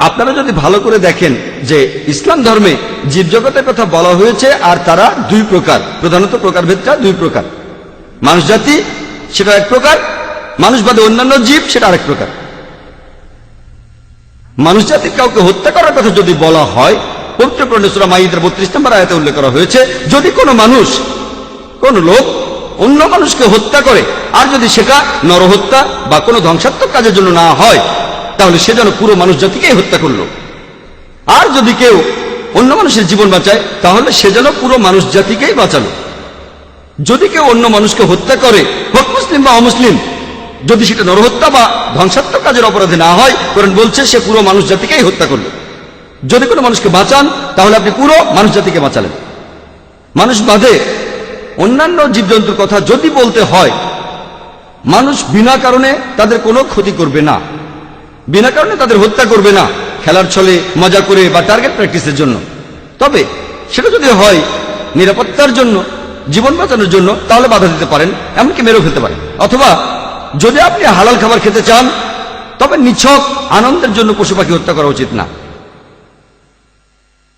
আপনারা যদি ভালো করে দেখেন যে ইসলাম ধর্মে জীবজগতের কথা বলা হয়েছে, আর তারা দুই প্রকার, প্রধানত প্রকারভেদটা দুই প্রকার। মানুষ জাতি সেটা এক প্রকার, মানুষ বাদে অন্যান্য জীব সেটা আরেক প্রকার। মানুষ জাতির কাউকে হত্যা করার কথা যদি বলা হয়, পবিত্র কোরআনে সূরা মাইদার 32 নম্বর আয়াতে উল্লেখ করা হয়েছে, যদি কোনো মানুষ, কোন লোক অন্য মানুষকে হত্যা করে, আর যদি সেটা নরহত্যা বা কোনো ধ্বংসাত্মক কাজের জন্য না হয়, তাহলে সে যেন পুরো মানুষ জাতিকেই হত্যা করলো। আর যদি কেউ অন্য মানুষের জীবন বাঁচায়, তাহলে সে যেন পুরো মানুষ জাতিকেই বাঁচালো। যদি কেউ অন্য মানুষকে হত্যা করে, হোক মুসলিম বা অমুসলিম, যদি সেটা নরহত্যা বা ধ্বংসাত্মক কাজের অপরাধে না হয়, কোরআন বলছে সে পুরো মানুষ জাতিকেই হত্যা করলো। যদি কোনো মানুষকে বাঁচান, তাহলে আপনি পুরো মানুষ জাতিকে বাঁচালেন। মানুষ বাদে অন্যান্য জীবজন্তুর কথা যদি বলতে হয়, মানুষ বিনা কারণে তাদের কোনো ক্ষতি করবে না, বিনা কারণে তাদের হত্যা করবে না, খেলার ছলে, মজা করে বা টার্গেট প্র্যাকটিসের জন্য। তবে সেটা যদি হয় নিরাপত্তার জন্য, জীবন বাঁচানোর জন্য, তাহলে বাধা দিতে পারেন, এমনকি মেরেও ফেলতে পারেন। অথবা যদি আপনি হালাল খাবার খেতে চান, তবে নিছক আনন্দের জন্য পশু পাখি হত্যা করা উচিত না।